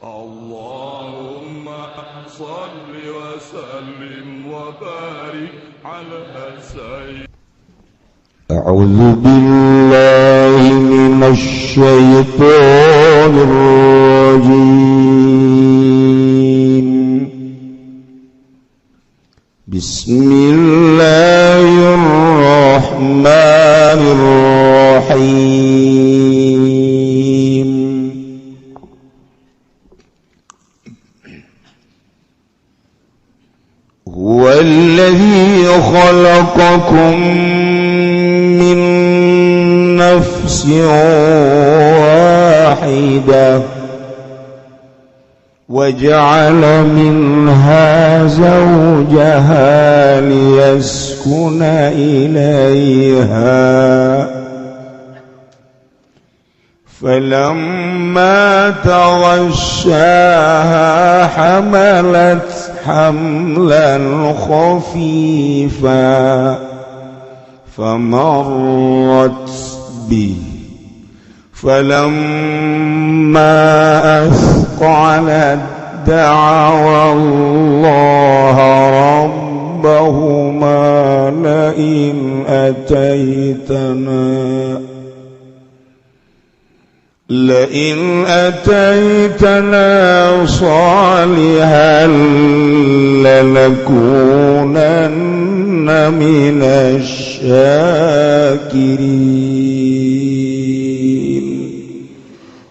Allahumma salli wa sallim wa barik ala sayyidina. A'udzu billahi minasy syaithanir rajim. Bismillahirrahmanirrahim. Huwallazi khalaqakum min nafsin wahidah wa ja'ala minha zawjaha liyaskuna ilayha falamma taghashaha hamalat hamlan khafifa famarrat bihi falamma asqalat da'awa Allah rabbahuma la'in ataytana salihan lanakunanna minasy syakirin.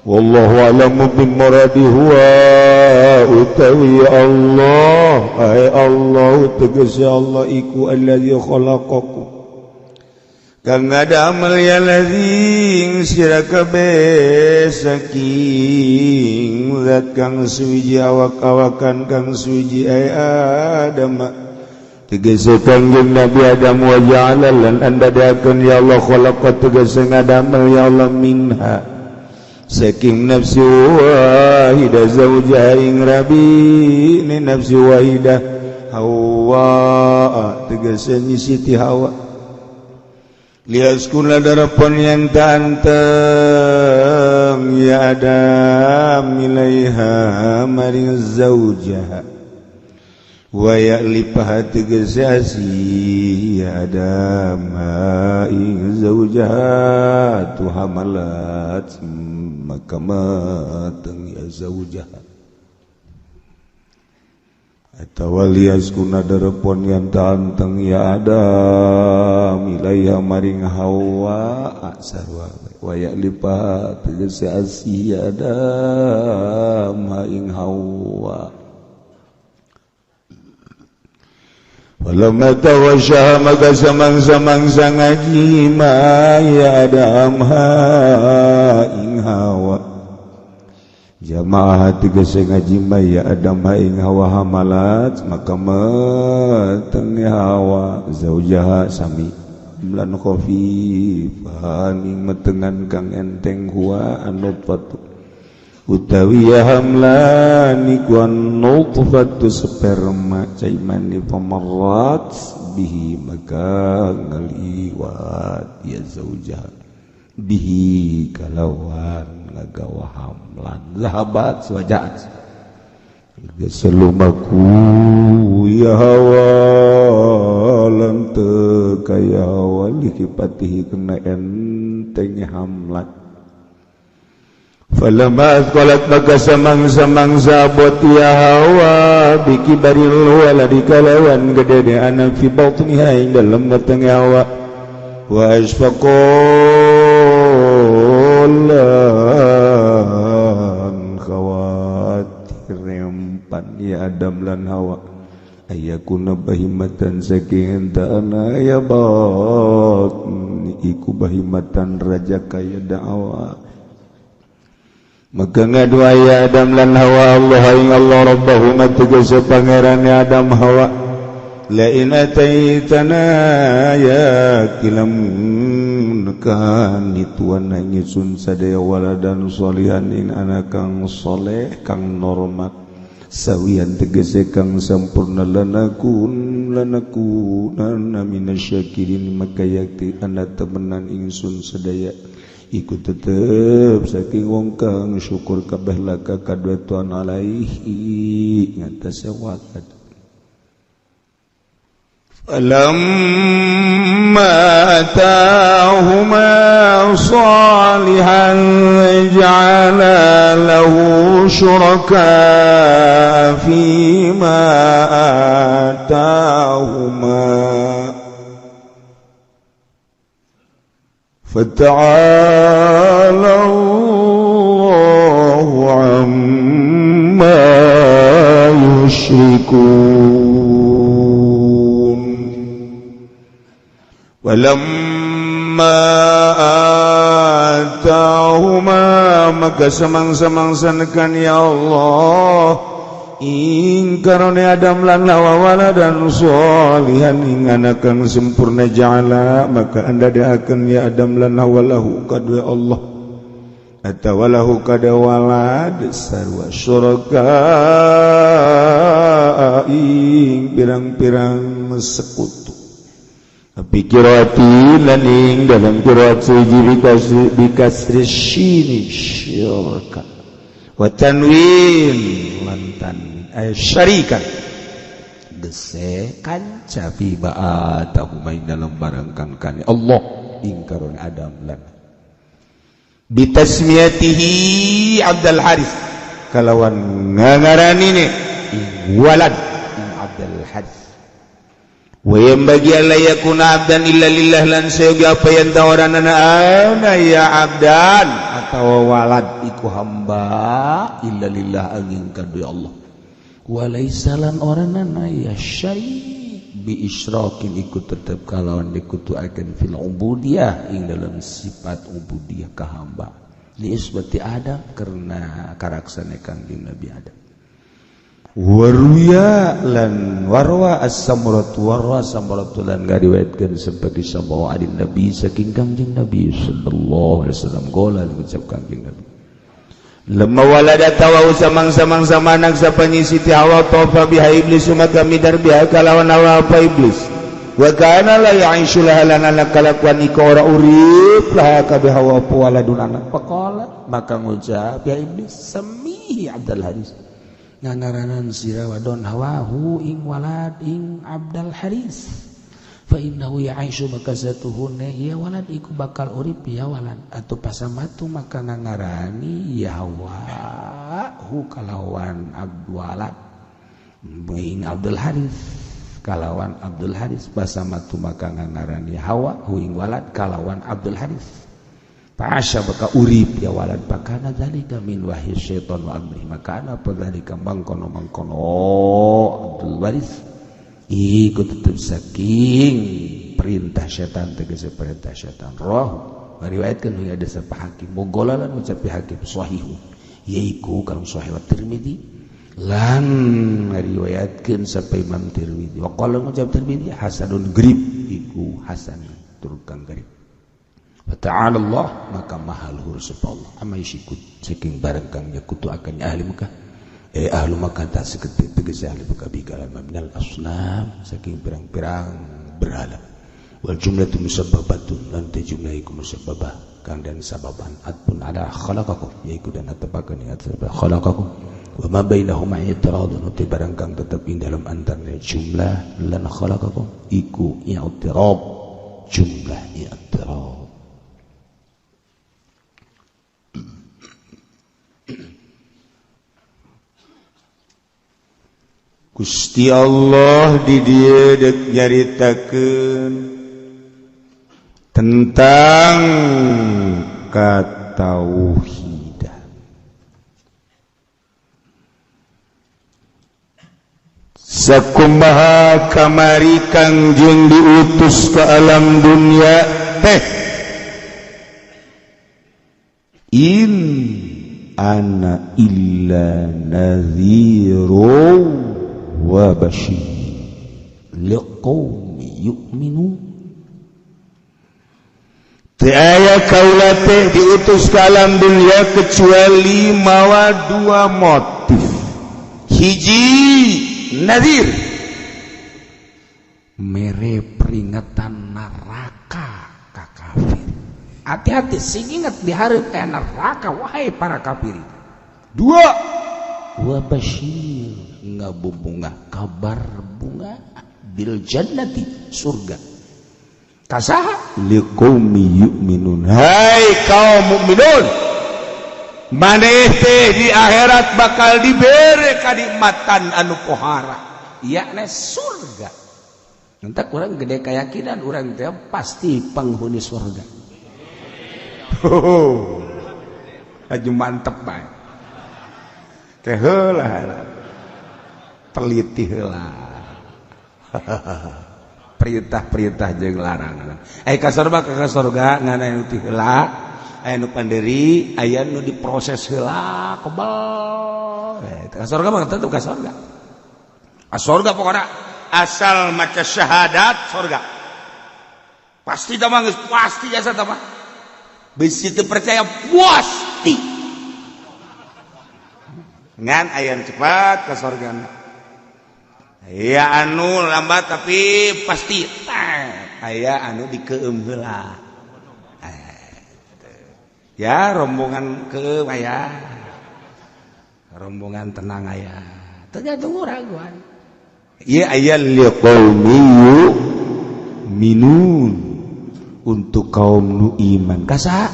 Wallahu a'lamu bimuradihi wa utawi Allah ay Allah tegese Allah iku alladzi khalaqakum kang ngadamel ya lazing sira kabeh saking zat kang suci awak-awakan kang suci ay Adam tegese kangjeng Nabi Adam wa ja'ala lan andadakeun ya Allah khalaqa tegese ngadamel ya Allah minha saking nafsi wahidah zaujaha ing rabi ni nafsi wahidah Hawa tegese ni Siti Hawa liyaskuna darapun yang tantang ya Adam ilaiha maring zaujaha wa ya'lipah tegese asi ya Adam ing zaujaha tu hamalat maka mateng ya zaujaha atawa liyaskuna darapun yang tantang ya Adam ilaiha maring Hawa sarwa wa ya'lipah tegese asi ya Adam ing Hawa walamma tawasyaha maka samang-samang sangaji ma ya Adam ing Hawa jamaah tegese ngaji ma ya Adam ing Hawa hamalat maka mateng Hawa zaujaha sami lan khafifan ing metengan kang enteng huwa an-nutfatu utawi ya hamlan iku an-nutfatu sperma caimani pamarrat bihi maka ngaliwat ya zaujaha bihi kalawan ngagawa hamlan zahabat swajat geselumaku ya Hawa lan teu kaya Hawa likipatihi kena enteng hamlan falamma azqalat maka samang-samang sabot ya Hawa bikibaril waladi kalawan gede anak fi batniha ing dalam batang Hawa wa asfaqolan khawatir rempan ya Adam lan Hawa ayakuna bahimatan saking entana ya bat iku bahimatan raja kaya da'awa maka ngadua ya Adam lan Hawa Allah ing Allah rabbahuma tegese pangeran Adam Hawa la in ataitana ya kilam nekan ituan ingsun sadaya waladan sholihan ing anak kang soleh kang normat sawian tegese kang sampurna lanakunanna minasyakirin maka yakti anda temenan ingsun sadaya ikut tetep saking wong kang syukur kabeh laka kadua tuan alaihi ngatas waqad falamma atahuma salihan ja'ala lahu syuraka fima atahuma fata'ala Allahu amma yushrikun walamma atahuma maka samang-samangsanekan ya Allah ingkarone Adam lan Hawa waladan sholihan ing anak kang sempurna ja'ala maka anda daakeun ya Adam lan Hawa lahu kadua Allah atawa lahu kada walad sarwa syuraka ing pirang-pirang sekutu tapi qiraati lan ing dalam qiraat suji bikasri syini syuraka wa tanwin lantan syarikan gese kanca fi ba'atahu main dalam barangkan kan Allah ingkarun Adam lan bitasmiyatihi Abdul Haris kalawan ngaranine walad Abdul Haris wa yambagi alla yakuna abdan illa lillah lan sayga apa yang tawaranana ana ya abdan atau walad iku hamba illa lillah angin kadue Allah walaisalan oranana ya syari bi isyrakin ikut tetap kalawan dikutuakeun fil ubudiyah ing dalam sifat ubudiyah ka hamba li isbati Adam karena karaksane kanjeng Nabi Adam waruya lan warwa as-samratu warwa samratu lan gariwayatkeun seperti sabawa adin Nabi saking kanjeng Nabi sallallahu alaihi wasallam gola ngucap kanjeng Nabi lemma waladata wa samang-samang sama anak sapanyi Siti Hawa tofa biha iblis maka midar biha kalawan hawa apa iblis wa kana la ya'ishu lahalan anak kalakuan ika ora urip lah kabeh hawa apa waladun anak paqala maka ngucap ya iblis sami Abdul Haris ngangaranan sira wadon hawahu ing walad ing Abdul Haris fa innahu ya'ishu maka satuhune ya walad iku bakal urip ya walad atuh pasamatu maka ngangarani ya hawa hu kalawan Abdul walad ing Abdul Haris kalawan Abdul Haris pasamatu maka ngangarani hawa hu ing walad kalawan Abdul Haris Pasha baka urip ya walad pakana dzalika min wahyi syaitan wa amri maka ana padzalika mangkono Abdul Waris iku tetep saking perintah syaitan tegese perintah syaitan roh riwayatkeun aya ada sapah hakim mogola lan ucap hakim sahih yaiku kalau sahih Tirmidzi lan riwayatkeun sampai Imam Tirmidzi wa qala ucap Tirmidzi hasanun grib iku hasan turutkan grib wa ta'ala Allah maka mahal huruf Allah ama isikut saking barang kang nyakutu akan ahli Mekah ahli Mekah tak seketik tegese ahli Mekah bikalan minal asnam saking pirang-pirang berhala wal jumlatu musabbabatun lan jumlah iku musabbabah kang dan sababan atpun ada khalaqakum yaiku dan tepakeun ingat khalaqakum wa ma bainahuma i'tiradun uti barang kang tetep ing dalam antarane jumlah lan khalaqakum iku i'tirad jumlah i'tirad Gusti Allah di dieu deuk nyaritakeun tentang katauhidan. Sakumaha kamari Kangjeng diutus ke alam dunia teh in ana illa nadhiru wa basyir liqaumi yu'minun tiaya kaula teh diutus ke alam dunia kecuali mawa dua motif hiji nadhir mere peringatan neraka ka kafir Hati-hati sing ingat di hareup aya neraka wahai para kafir. 2 wa basyir ngabubunga kabar bunga bil jannati surga. Kasaha liqaumi yu'minun. Hai kaum mukminun, maneh teh di akhirat bakal dibere kanikmatan anu pohara, yakna surga. Entak urang gede keyakinan urang teh pasti penghuni surga. Aju mantep bae. Teh heula. Teliti heula. Perintah-perintah jeung larangan. Ka surga ngana anu ti heula, aya nu panderi, aya nu diproses heula kebal. Ka surga mah tentu ka surga. Surga pokona asal maca syahadat surga. Pasti tah mah pasti jasa tah mah. Bisi teu percaya pasti. Ngan aya cepat ka surgana. Aya anu lambat tapi pasti. Aya anu dikeum heula. Ya rombongan ke aya. Rombongan tenang aya. Tergantung raguan. Ieu aya liqaumi minun untuk kaum nu iman. Kasa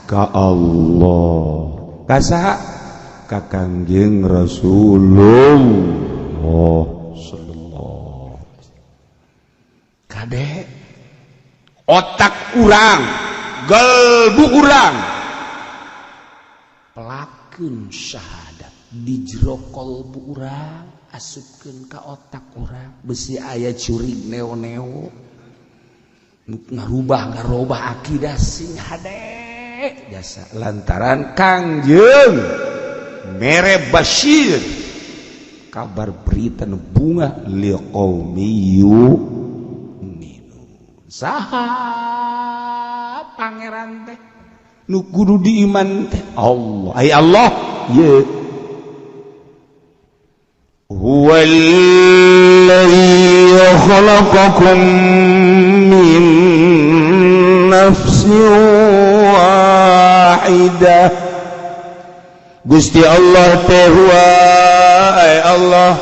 ka Allah. Kasa ka Kangjeng Rasulullah sallallahu. Kade Otak urang, galbu urang pelakeun syahadat di jero kalbu urang, asupkeun ka otak urang. Besi aya curig neo-neo ngarubah akidah sing hade jasa lantaran Kangjeng mere basyir kabar berita nu bunga liqaumi yu'minun. Saha pangeran teh nu kudu diiman teh Allah. Ai Allah ye huwallazi khalaqakum min nafsin wahidah. Gusti Allah teh huwa ay Allah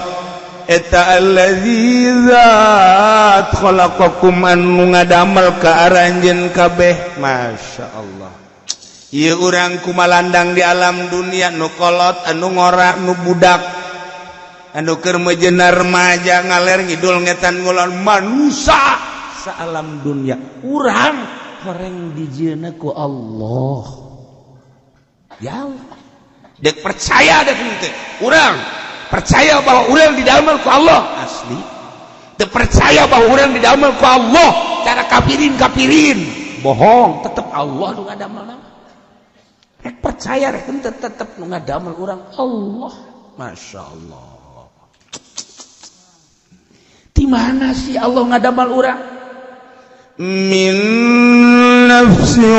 eta allazi zat khalaqakum anu ngadamel ka aranjeun kabeh. Masya Allah. Ieu urang kumalandang di alam dunia nu kolot, anu ngora, nu budak, anu keur mejeuna remaja ngaler ngidul ngetan ngulon manusia sa alam dunia. urang horeng dijieuna ku Allah. Ya Allah. Dek percaya dek teh. Urang percaya bahwa urang didamel ku Allah asli. Dek percaya bahwa urang didamel ku Allah cara kafirin bohong. Tetep Allah nu ngadamel nama. Rek percaya rek tetep nu ngadamel urang Allah. Masya Allah. Di mana sih Allah ngadamel urang? Min nafsin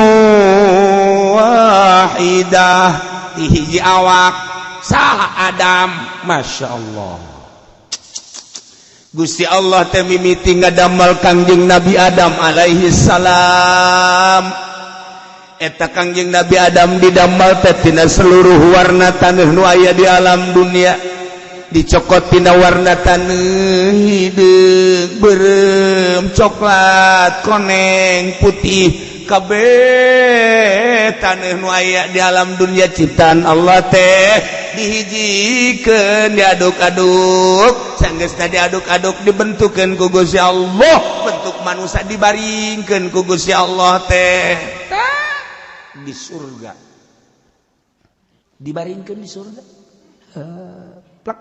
wahidah. Di hiji awak saha Adam. Masya Allah. Gusti Allah teh mimiti ngadamel Kangjeng Nabi Adam alaihi salam. Eta Kangjeng Nabi Adam didamel teh tina seluruh warna taneuh nu aya di alam dunia. Dicokot tina warna taneuh hideung, beureum, coklat, koneng, putih. Kabeh taneuh nu aya di alam dunia ciptaan Allah teh dihijikeun diaduk-aduk, sanggeusna diaduk-aduk dibentukeun ku Gusti Allah, bentuk manusia dibaringkeun ku Gusti Allah teh di surga. Dibaringkeun di surga. Plak.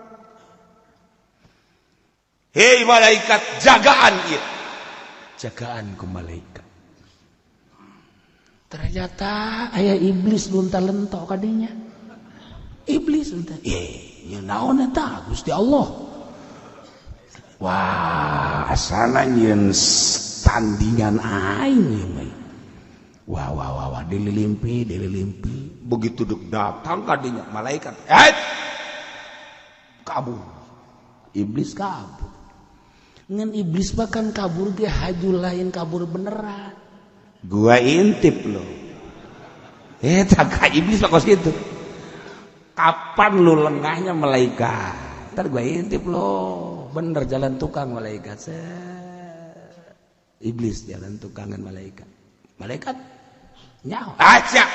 Hei malaikat jagaan ieu. Jagaan ku malaikat. Ternyata aya iblis lunta-lento kadinya. Iblis lunta. Nya naon eta Gusti Allah? Wah, asana nyeun tandingan aing. Wah, dililimpi. Begitu dek datang kadinya malaikat. Kabur. Iblis kabur. Ngan iblis bahkan kabur ge haju lain kabur beneran. Gua intip lo. ka iblis kos gitu. Kapan lu lengahnya malaikat? Ntar gue intip lo, bener jalan tukang malaikat. Iblis jalan tukangan malaikat. Malaikat nyaho. Aja.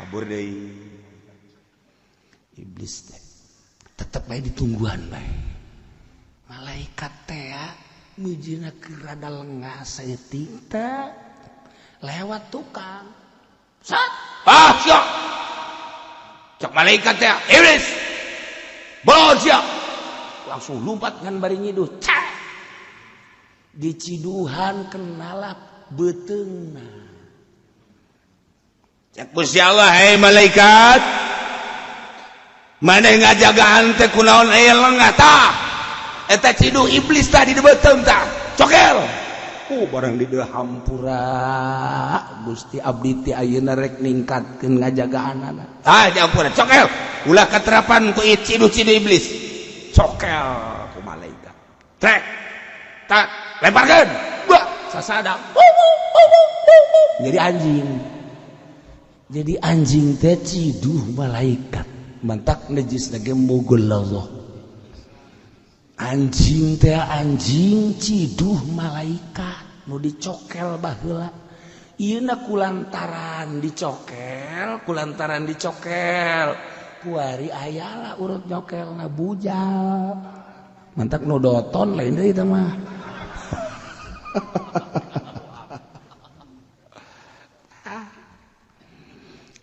Kabur deui. Iblis teh tetep bae ditungguan bae. Malaikat teh ya mujina keur rada lengah saeutik teh lewat tukang. Sat. Siap. Cak malaikat teh iblis. Bolon siap. Langsung lompat ngan bari nyiduh. Diciduhan kenalap beteungna. Cak Gusti Allah, hei malaikat. Maneh ngajagaan teh kunaon aya lengah tah? Eta ciduh iblis tah di beuteung tah. Cokel. Barang di dieu hampura. Gusti abdi teh ayeuna rek ningkatkeun ngajagaanana. Hampura, cokel. Ulah katerapan ku ciduh-ciduh iblis. Cokel ku malaikat. Trek. Tak lemparkeun. Sasadang. Jadi anjing. Jadi anjing teh ciduh malaikat. Mantak najis lagi mogol Allah. Anjing teh anjing ciduh malaikat nu dicokel baheula. Ieu na kulantaran dicokel. Kuari ayala urut nyokelna bujal. Mantak nu doton lain deui teh mah.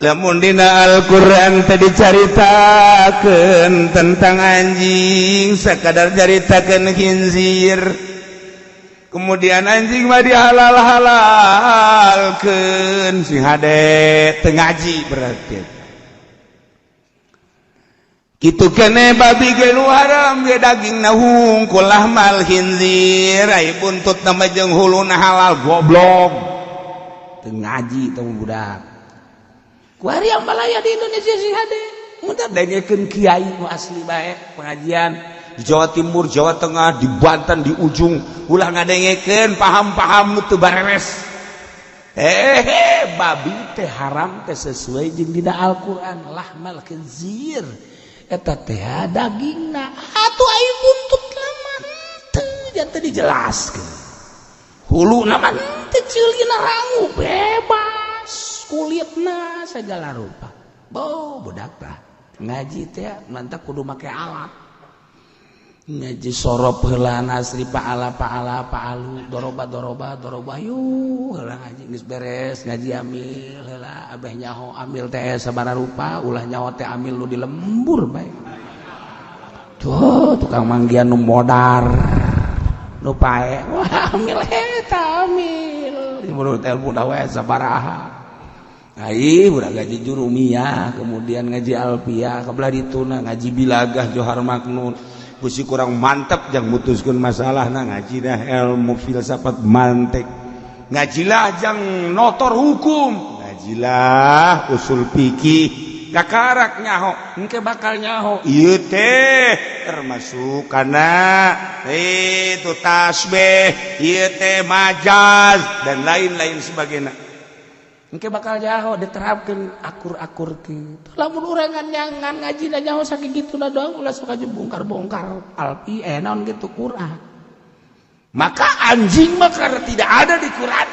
Lamun dina Al-Qur'an tadi caritakeun tentang anjing sakadar caritakeun khinzir. Kemudian anjing mah dihalal-halalkeun si hade teu ngaji berarti. Kitu keneh babi ge nu haram ge dagingna hungkul lahmal khinzir ai buntutna mah jeung huluna halal goblok. Teu ngaji teh budak. Kuari yang malaya di Indonesia sih hade. Mudah dengekeun kiai nu asli bae pengajian di Jawa Timur, Jawa Tengah, di Banten, di ujung ulah ngadengekeun paham-paham nu teu bareres. Babi teh haram teh sesuai jeung dina Al-Qur'an lahmal khinzir. Eta teh dagingna atuh ai buntut lama teu jatuh dijelaskeun. Huluna mah teu ceulina rangu bebas. Kulitna segala rupa. Budak tah ngaji teh mantap kudu make alat. Ngaji sorop heula nasri paala paalu doroba yuh heula ngaji geus beres ngaji amil heula abeh nyaho amil teh sabaraha rupa ulah nyaho teh amil nu di lembur bae. Tuh tukang manggian nu modar nu pae wah amil eta amil menurut ilmu da we sabaraha. Ai budak ngaji jurumiyah kemudian ngaji alfiyah kabelah dituna ngaji bilagah johar maknun bisi kurang mantep jang mutuskeun masalahna ngaji dah ilmu filsafat mantek ngajilah jang notor hukum ngajilah usul fikih kakarak nyaho engke bakal nyaho ieu teh termasuk kana itu tasbih ieu teh majaz dan lain-lain sebagainya. Engke bakal nyaho diterapkeun akur-akur kitu. Lamun urang ngan ngajina nyaho sakigituna doang ulah sok aja bongkar-bongkar alfi naon kitu Quran. Maka anjing mah karena tidak ada di Quran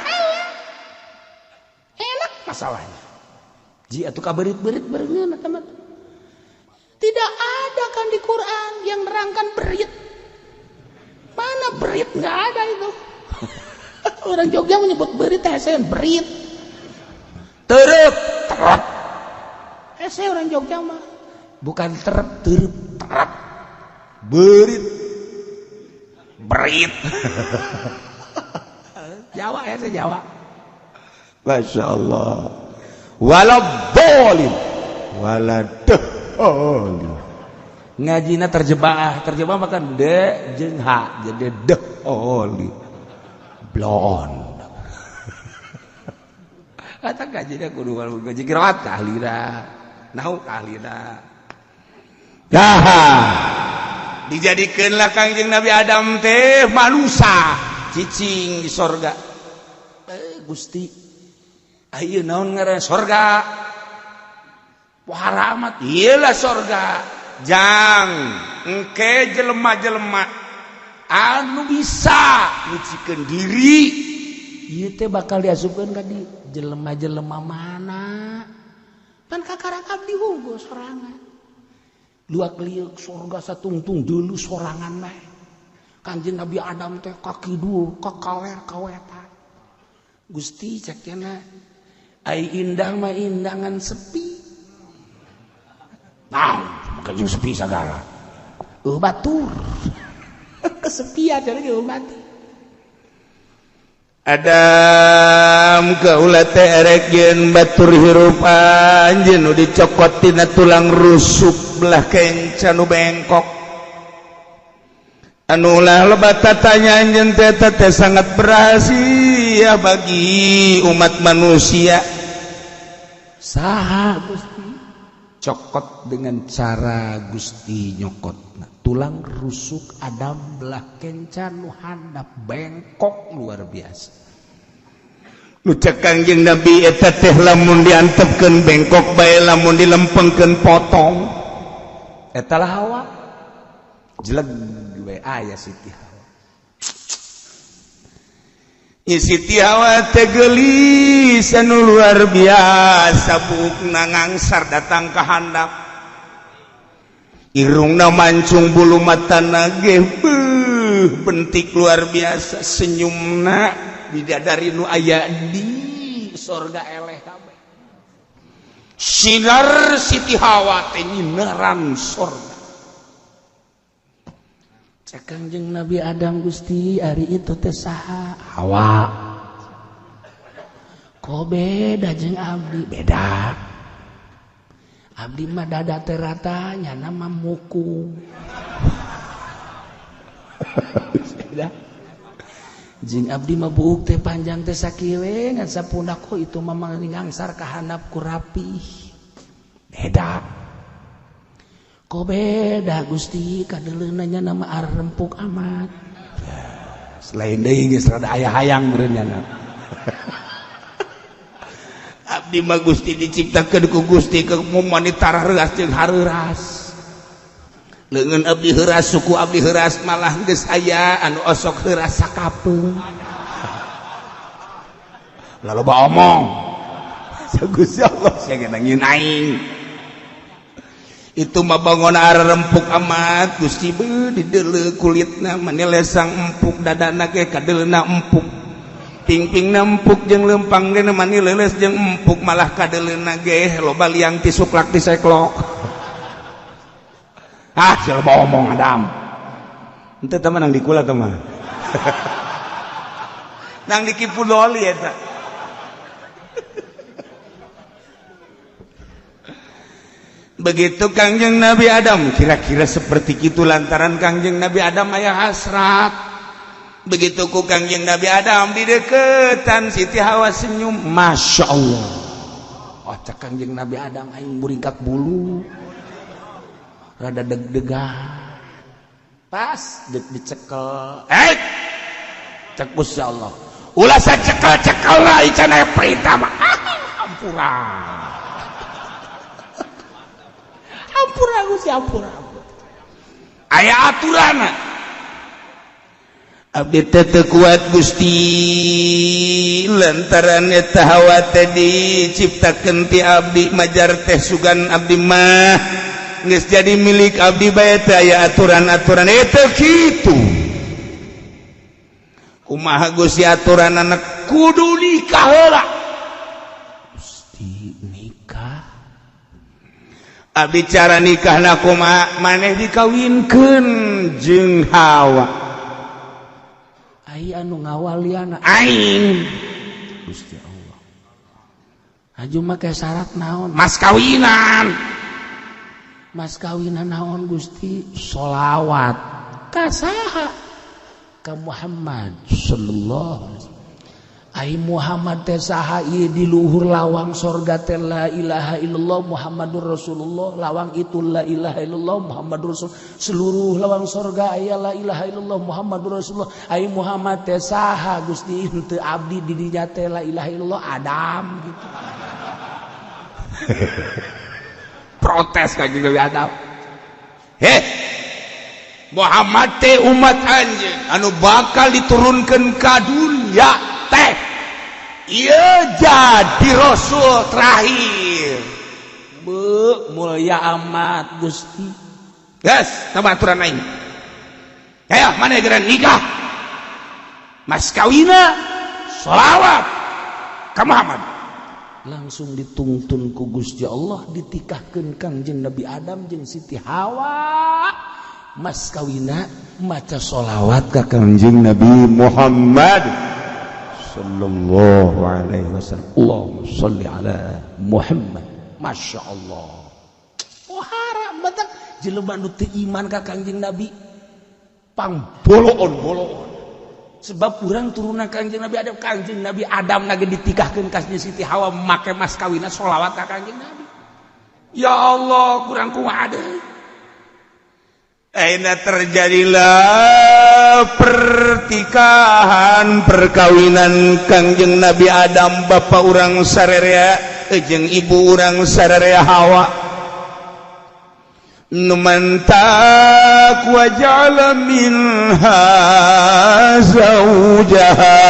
enak masalahnya. Ji atuh kaberit-berit berengeun teman. Tidak ada kan di Quran yang nerangkan berit. Mana berit enggak ada itu. Orang Jogja menyebut berit teh berit. Terep, terep. Saya orang Jogja mah bukan terep, terep, terep. Berit, berit. Jawa saya Jawa. Masya Allah. Walabolim, waladolim. Ngajina terjebak makan de jeung ha jadi deoli. Blon. Kata gajinya kudu gaji kirawat kahlira nahu kahlira dijadikeunlah Kangjeng Nabi Adam teh manusia cicing di sorga Gusti Ayo naon ngaran surga? Waharamat, iyalah surga. Jang, engke jelema-jelema anu bisa nyucikeun diri, ieu teh bakal diasupkeun ka di jelema-jelema mana? Pan kakara abdi hungkul sorangan. Luak liuk surga satungtung deulu sorangan mah. Kanjeng Nabi Adam teh kaki dul, kakaler kawetan. Gusti cek cenah ai indah mah indangan sepi. Nah, makanya sepi sagala. Batur. Kesepian lagi batur. Adam kaula teh erek yen batur hirup anjeun nu dicokot tina tulang rusuk belah kencan nu bengkok. Anu ulah loba tatanya anjeun teh sangat berhasil bagi umat manusia. Saha Gusti? Cokot dengan cara Gusti nyokot tulang rusuk Adam belah kencan nu handap bengkok luar biasa. Nu cek Kangjeng Nabi eta teh lamun diantepkeun bengkok bae lamun dilempengkeun potong eta lah Hawa jeleg we aya Siti Hawa. Siti Hawa teh geulis anu luar biasa bukna ngangsar datang ka handap. Irungna mancung bulu matana ge bentik luar biasa senyumna bidadari nu aya di surga eleh kabeh. Sinar Siti Hawa teh nyinaran surga. Cek Kangjeng Nabi Adam Gusti ari itu teh saha? Hawa. Kok beda jeung abdi? Beda. Abdi mah dada teh rata nyana mah muku. Jeung abdi mah buuk teh panjang teh sakieu ngan sapundak kok itu mah ngangsar ka handap ku rapih. Beda. Kok beda Gusti kadeleuna nya nama arempuk amat. Selain deui geus rada aya hayang meureunna. Abdi mah Gusti diciptakeun ku Gusti keur manitara reuas jeung hareuras. Leungeun abdi heuras suku abdi heuras malah geus aya anu osok heuras sakapeung. Lah loba omong. Gusti Allah sagana ngieun aing. Itu mah bangun arempuk amat Gusti beuh dideuleu kulitna mani lesang empuk dadana ge kadeleuna empuk pingpingna empuk jeung leumpang ge mani leuleus jeung empuk malah kadeleuna ge loba liang ti suklak ti seklok. Sia loba omong Adam. Henteu teh nang dikula teh mah. Nang di Kipudoli eta. Begitu Kangjeng Nabi Adam kira-kira seperti itu lantaran Kangjeng Nabi Adam aya hasrat. Begitu ku Kangjeng Nabi Adam di deketan Siti Hawa senyum, Masya Allah. Oh cek Kangjeng Nabi Adam aing muringkak bulu rada deg-degan pas dicekel cek Gusti Allah ulah sacekel-cekel lah icana perintah mah ampura. Ampura Gusti ampura. Aya aturana. Abdi teu kuat Gusti lantaran eta Hawa teh diciptakeun ti abdi majar teh sugan abdi mah geus jadi milik abdi bae teh aya aturan-aturan eta kitu. Kumaha Gusti aturanna kudu nikah heula. Gusti nikah abdi cara nikahna kumaha maneh dikawinkeun jeung Hawa. Ai anu ngawaliana Aing Gusti Allah. Aju make syarat naon? Mas kawinan. Mas kawinan naon Gusti? Sholawat. Ka saha? Ka Muhammad sallallahu alaihi wasallam. Ai Muhammad teh saha ieu di luhur lawang sorga teh la ilaha illallah Muhammadur Rasulullah, lawang itu la ilaha illallah Muhammadur Rasul, seluruh lawang sorga aya la ilaha illallah Muhammadur Rasulullah. Ai Muhammad teh saha Gusti henteu abdi di dinya teh la ilaha illallah Adam gitu. Protes ka Nabi Adam. Muhammad teh umat anjeun anu bakal diturunkeun ka dunya teh ieu jadi rasul terakhir. Mulia amat Gusti. Geus, nama aturan aing. Aya mana geran nikah? Mas kawina sholawat ka Muhammad. Langsung dituntun ku Gusti Allah ditikahkeun Kangjeng Nabi Adam jeung Siti Hawa. Mas kawina maca sholawat ka Kangjeng Nabi Muhammad sallallahu alaihi wasallam. Allahumma sholli ala Muhammad. Masya Allah. Oh haram batak jelema nu teu iman ka Kangjeng Nabi pangboloon-boloon. Sebab urang turunan Kangjeng Nabi Adam, Kangjeng Nabi Adam lagi ditikahkeun ka Siti Hawa make mas kawina sholawat ka Kangjeng Nabi. Ya Allah, kurang kumaha deui. Aina terjadilah pertikahan perkawinan Kangjeng Nabi Adam bapa urang sararea jeung ibu urang sararea Hawa. Numantak wa ja'ala minha zawjaha.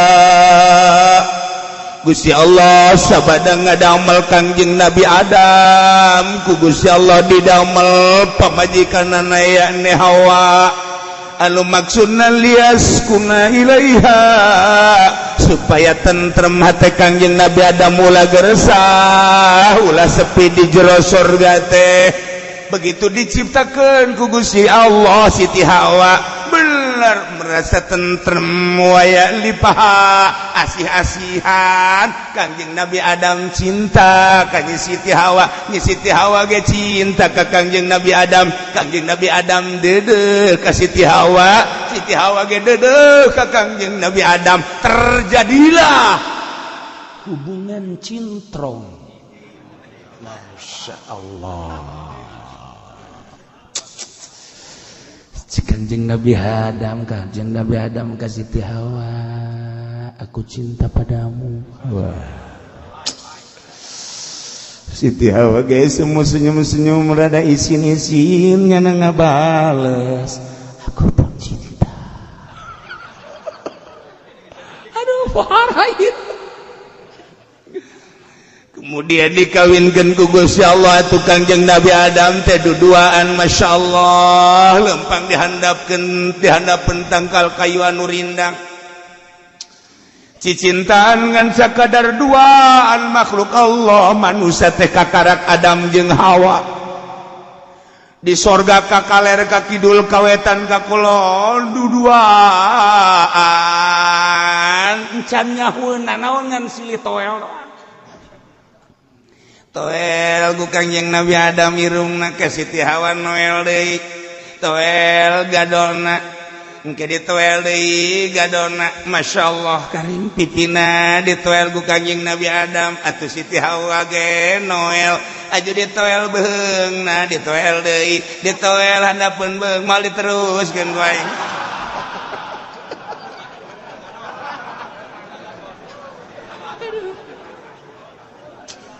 Gusti Allah sabada ngadamel Kangjeng Nabi Adam ku Gusti Allah didamel pamajikanana yakni Hawa anu maksudna liaskuna ilaiha supaya tentrem hate Kangjeng Nabi Adam ulah gersah ulah sepi di jero surga teh. Begitu diciptakeun ku Gusti Allah Siti Hawa bener merasa tentrem waya lipaha asih-asihan Kangjeng Nabi Adam cinta ka Siti Hawa, Siti Hawa ge cinta ka Kangjeng Nabi Adam, Kangjeng Nabi Adam deudeuh ka Siti Hawa, Siti Hawa ge deudeuh ka Kangjeng Nabi Adam. Terjadilah hubungan cintrong. Masya Allah. Kangjeng Nabi Adam ka Siti Hawa, aku cinta padamu. Wah. Siti Hawa guys semua senyum-senyum rada isin-isin nya ngabales. Aku pun cinta. Aduh, parah itu. Kemudian dikawinkan ku Gusti Allah tu Kangjeng Nabi Adam teh duduaan Masya Allah lempang dihandapkeun tangkal kayu anu rindang cicintaan ngan sakadar duaan makhluk Allah manusia teh kakarak Adam jeung Hawa di sorga ka kaler ka kidul kawetan ka kulon duduaan encan nyahueuna naon ngan silih toel toel ku Kangjeng Nabi Adam irungna ke Siti Hawa noel deui toel gadona engke ditoel deui gadona masyaallah karim pipina ditoel ku Kangjeng Nabi Adam atuh Siti Hawa ge noel aju ditoel beheungna ditoel deui ditoel handapeun beung mal diteruskeun ku aing.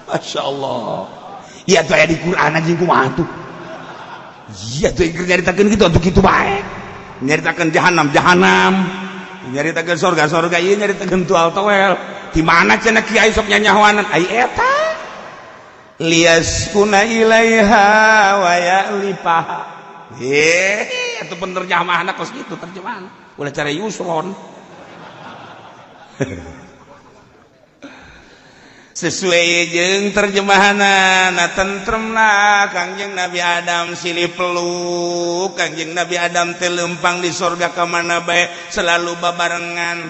Masya Allah. Iya tuh di Quran aja kumaha tuh. Iya tuh nyaritakeun gitu untuk itu baik. Nyaritakeun jahanam, nyaritakeun sorga, iya nyaritakeun tual-tuel. Di mana cenah kiai sok nyanyahoanan ai eta? Liyaskuna ilaiha wa ya'lifaha. Itu penerjemahan kos gitu terjemahan. Ulah cara Yusron. Sesuai jeung terjemahanana tentremna Kangjeng Nabi Adam silih peluk Kangjeng Nabi Adam teh lempang di sorga ka mana bae selalu babarengan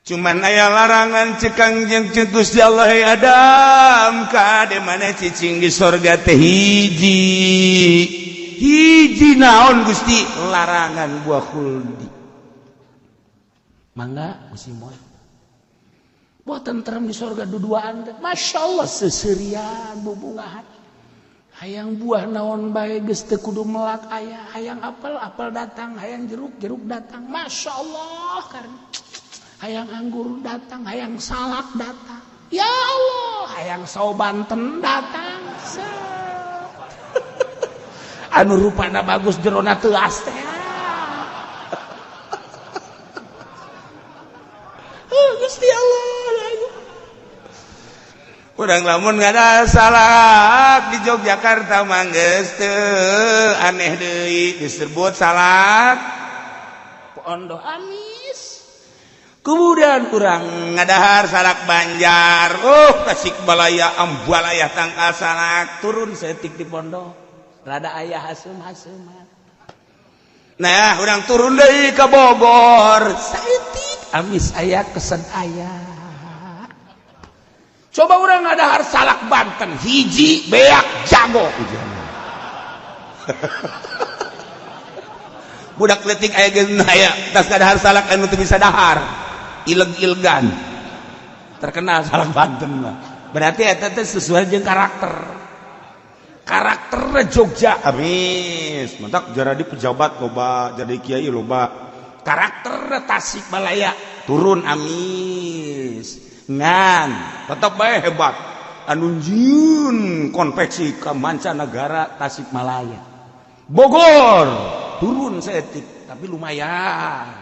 cuman aya larangan cek Kangjeng Gusti Allah Adam kade mana cicing di sorga teh hiji naon Gusti larangan buah khuldi mangga Gusti moal Wah tentrem di sorga duduaan teh. Masya Allah seserian bubungahan. Hayang buah naon bae geus teu kudu melak aya, hayang apel datang, hayang jeruk datang. Masya Allah karena hayang anggur datang, hayang salak datang. Ya Allah, hayang sawo Banten datang. Anu rupana bagus jerona teu as teh. Gusti Allah. Urang lamun ngada salak di Yogyakarta mah geus teu aneh deui disebut salak Pondok Amis. Kemudian urang ngadahar salak Banjar, Tasikmalaya Ambualaya tangkal salak turun setik di pondok. Rada aya haseum-haseuman. Nah, urang turun deui ka Bogor, saeutik Amis aya kesan aya. Coba orang ngadahar salak Banten hiji beak jago budak letik aya geus aya tas ngadahar salak anu teu bisa dahar ileg-ilegan terkenal salak Banten mah berarti eta teh sesuai jeung karakter Jogja. Amis mentak jadi pejabat loba jadi kiai loba karakter Tasikmalaya turun amis ngan tetap bae hebat anu njieun konveksi ke mancanegara Tasikmalaya. Bogor turun seetik tapi lumayan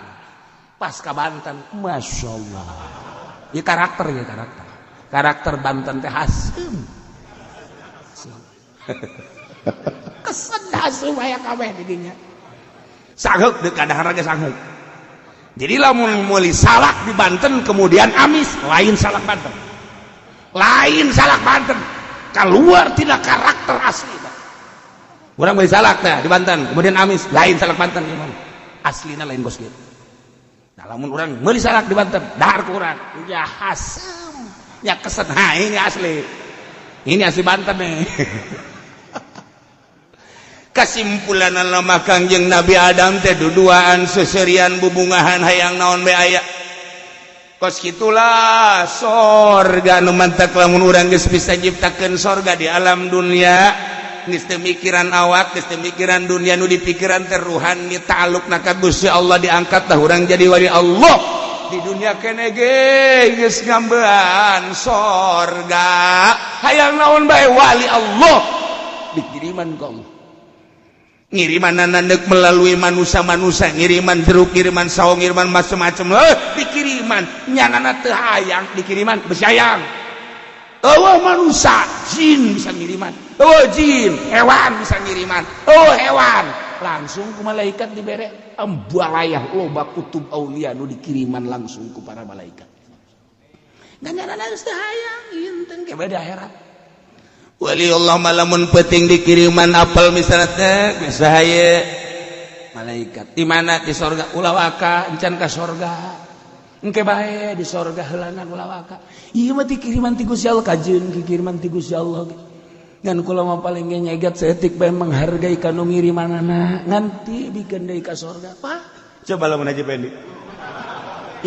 pas ke Banten. Masya Allah ya karakter Banten teh haseum kesan haseum aya kabeh di dinya sageuk deuk kadahar ge sageuk. Jadi lamun meuli salak di Banten kemudian amis lain salak Banten keluar tidak karakter asli. Orang meuli salak teh di Banten kemudian amis lain salak Banten gimana aslina lain bos gitu. Nah lamun orang meuli salak di Banten dahar ku urang ya haseum ya kesan ini asli Banten nih. Kesimpulan lama Kangjeng Nabi Adam teh duduaan seserian bubungahan hayang naon be aya. Kos kitulah sorga nu mantak lamun urang geus bisa nyiptakeun sorga di alam dunia geus teu mikiran awak geus teu mikiran dunia nu dipikiran teh ruhani ta'alluqna ka Gusti Allah diangkat tah urang jadi wali Allah di dunia kene ge geus ngambean sorga hayang naon bae wali Allah dikiriman ka Allah. Ngiriman nandek melalui manusia ngiriman jeruk ngiriman sawo ngiriman macam-macam dikiriman nyanana teu hayang dikiriman besyayang manusia jin bisa ngiriman jin hewan bisa ngiriman hewan langsung ku malaikat dibere ambualayah loba kutub aulia nu dikiriman langsung ku para malaikat nganana geus teu hayang inten ke beda akhirat. Wali Allah malamun penting dikiriman apel misalnya teh sahaya malaikat di mana di sorga ulah waka encan ka sorga engke bae di sorga heulanan ulah waka ieu mah dikiriman ti Gusti Allah kajeun dikiriman ti Gusti Allah ngan kula mah paling nyeget saeutik bae menghargai kanu ngirimanana nganti bikeun deui ka sorga Pak coba lamun aja pendi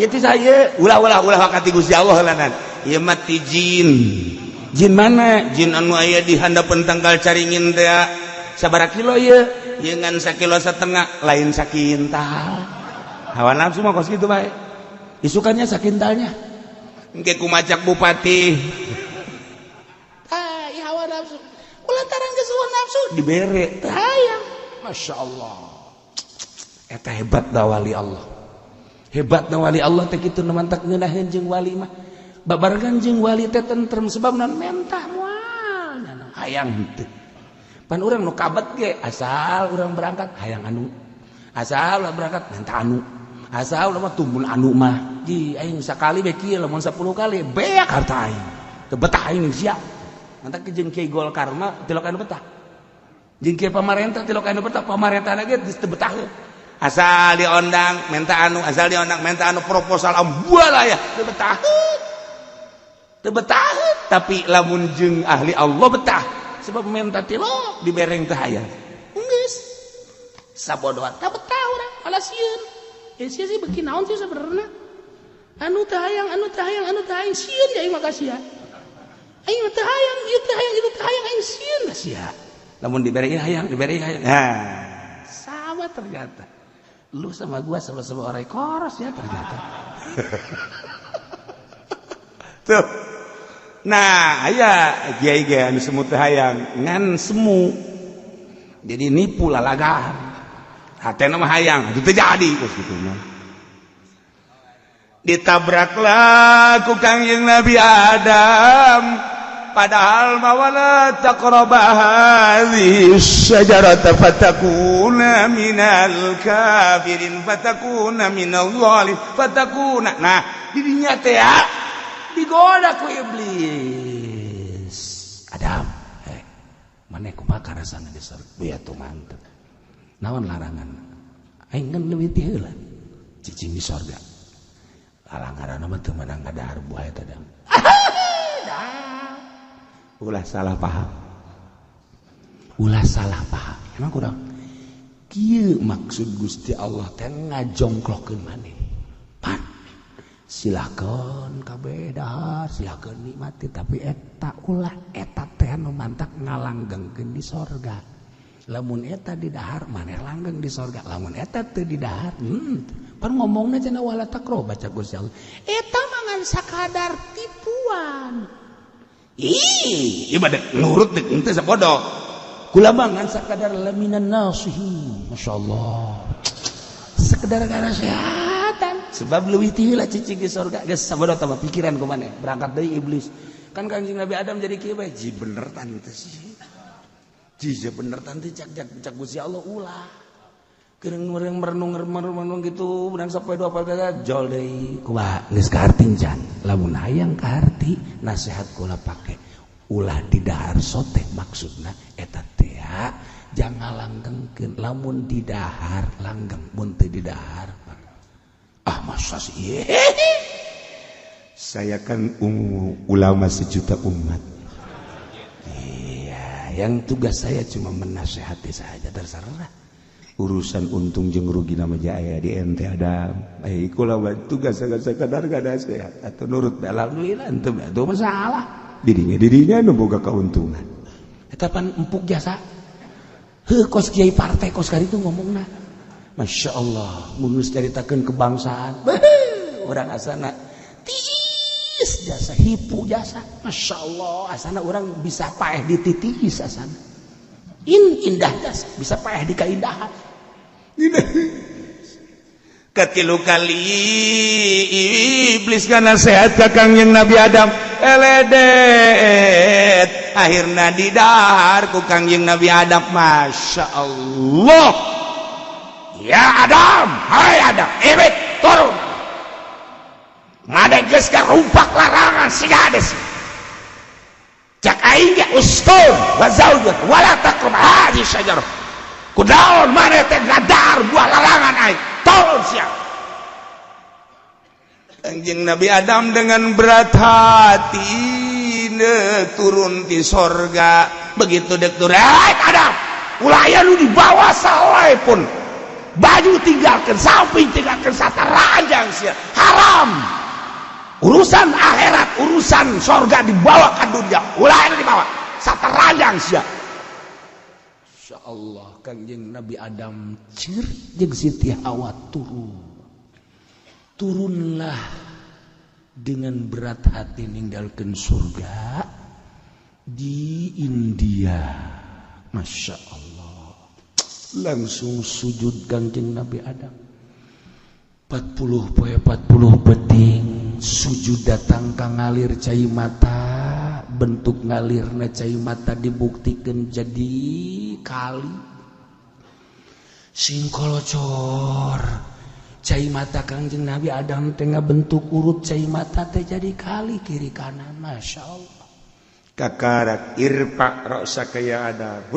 ieu ti saya ulah waka ti Gusti Allah heulanan ieu mah ti jin mana jin anu aya di handapeun tanggal caringin teh sabaraha kilo ieu ngan 1,5 kilo lain sakintal hawa nafsu mah kos kitu bae isukannya sakintalnya engke kumacak bupati ieu hawa nafsu kulantaran geus hawa nafsu dibere teu hayang. Masya Allah eta hebat da wali Allah teh kitu nu mantak ngeunaheun jeung wali mah babargan jeung wali teh tentrem sebab naon mentah moal hayang henteu pan urang nu kabet ge asal urang berangkat hayang anu asal ulah berangkat minta anu asal ulah mah tumbul anu mah ji aing sakali we kieu lamun 10 kali beak harta aing teu betah aing sia mantak jeung Kiai Golkar mah teu anu betah jeung Kiai pamarentah teu anu betah pamarentahna ge teu betah asal diondang minta anu proposal ambualayah teu betah tapi lamun jeung ahli Allah betah sebab menta tilok dibereng teh hayang geus sabodohan teh betah urang alasieun sih beuki naon sih sebenarnya anu teh hayang sieun ya makasih ya aing teh hayang ieu teh hayang itu teh hayang aing sieun lah sia lamun diberi hayang sama ternyata lu sama gua sama-sama orang koros ya ternyata tuh nah aya kiai ge anu semu teh hayang ngan semu jadi nipu lalagahan hatena mah hayang itu teh jadi kos kitu mah ditabraklah ku Kangjeng Nabi Adam padahal mawala taqrabah hadhihi syajarata fatakuna minal kafirin fatakuna minal zalim fatakuna nah didinya teh digoda ku iblis Adam maneh kumaha karasana di surga ya tuh mantep naon larangan aing kan leuwih ti heula cicing di surga larangan mah teu meunang ngadahar buah eta dam ulah salah paham emang kurang kieu maksud Gusti Allah teh ngajongklokeun maneh pan silakeun kabeh dahar silakeun nikmati tapi eta ulah eta teh anu mantak ngalanggengkeun di sorga lamun eta di dahar maneh langgeng di sorga lamun eta teu di dahar pan ngomongna cenah wala takro baca Gusti Allah eta mangan sakadar tipuan ibadah nurut dek ente sabodoh kula mangan sakadar laminan nasihin masyaallah sekedar kanasehatan sebab leuwih ti heula cicing di surga geus sabodoh tah pikiran ku maneh berangkat deui iblis kan Kangjeng Nabi Adam jadi kieu bae ji bener tan teh sih ji bener tan teh cak Gusti Allah ulah keurang merenung gitu menang sampai 2 kali jol deui kumaha geus kaharti can lamun hayang kaharti nasihat kula pake ulah di dahar sote maksudna eta teh jangan langgengkeun lamun di dahar langgeng mun teu di dahar masa sih saya kan ulama sejuta umat iya yang tugas saya cuma menasehati saja terserah urusan untung jeung rugi nama jaya di ente ada kula tugas sekadar kada sehat atau nurut alhamdulillah ente itu masalah dirinya nu boga kauntungan eta pan empuk jasa heuh kos kiai partai kos kaditu ngomongna masyaallah mun geus caritakeun kebangsaan urang asana tiis jasa hipu jasa masyaallah asana urang bisa paeh dititis asana indah jasa bisa paeh di kaindahan katilu kali iblis kana sehat ka Kangjeng Nabi Adam eledet akhirna didahar ku Kangjeng Nabi Adam masyaallah ya Adam hai Adam ibit turun ngade geus karumpak larangan si gades cak aing ge ustur wa zaujat wala taqrab hadhihi syajarah kudaon maneh teh ngadahar buah larangan aing tolong siap Kangjeng Nabi Adam dengan berat hati turun di sorga begitu dek turun Adam ulah aya nu di bawah saoe pun baju tinggalkan samping tinggalkan sataranjang sia haram urusan akhirat urusan sorga dibawa ke dunia ulah aya di bawah sataranjang sia insyaallah Kangjeng Nabi Adam cir jeung Siti Hawa turunlah dengan berat hati ninggalkeun surga di India Masya Allah langsung sujud Kangjeng Nabi Adam 40 poe 40 peting sujud datang ka ngalir cai mata bentuk ngalirna cai mata dibuktikan jadi kali sing kolocor cai mata Kangjeng Nabi Adam tengah bentuk urut cai mata teh jadi kali kiri kanan Masya Allah kakarak irpa ra'saka ya Adam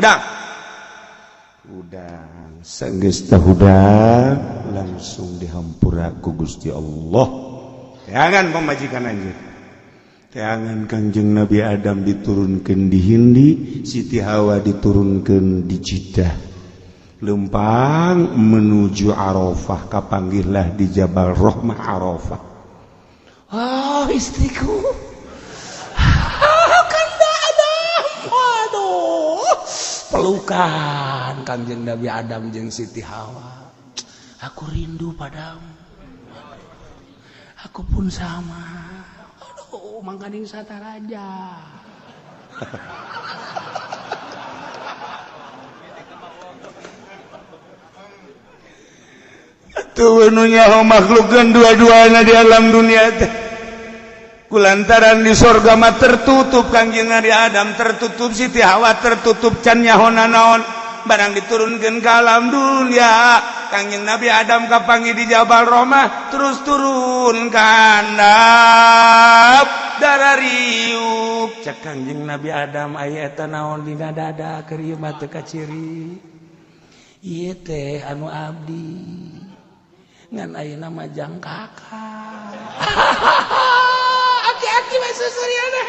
udang sanggeus teh udang langsung dihampura ku Gusti Allah jangan pemajikan anjeun jangan Kangjeng Nabi Adam diturunkeun di Hindi Siti Hawa diturunkeun di Jeddah lempang menuju Arafah kapanggihlah di Jabal Rahmah Arafah Oh, istriku. Kanda Adam. Waduh. Pelukan Kangjeng Nabi Adam jeung Siti Hawa. Aku rindu padamu. Aku pun sama. Aduh, mangkaning sataraja. Tuh nyaho makhlukkeun dua-duana di alam dunia teh. Kulantaran di sorga mah tertutup Kangjeng Nabi Adam, tertutup Siti Hawa, tertutup can nyahona naon. Barang diturunkeun ka alam dunia, Kangjeng Nabi Adam kapangi di Jabal Romah, terus turun ka handap darariuk. Cek Kangjeng Nabi Adam aya eta naon dina dada keur ieu mah teu kaciri. Ieu teh anu abdi. Ngan ayeuna mah jang kakak. Aki-aki mah susuriana.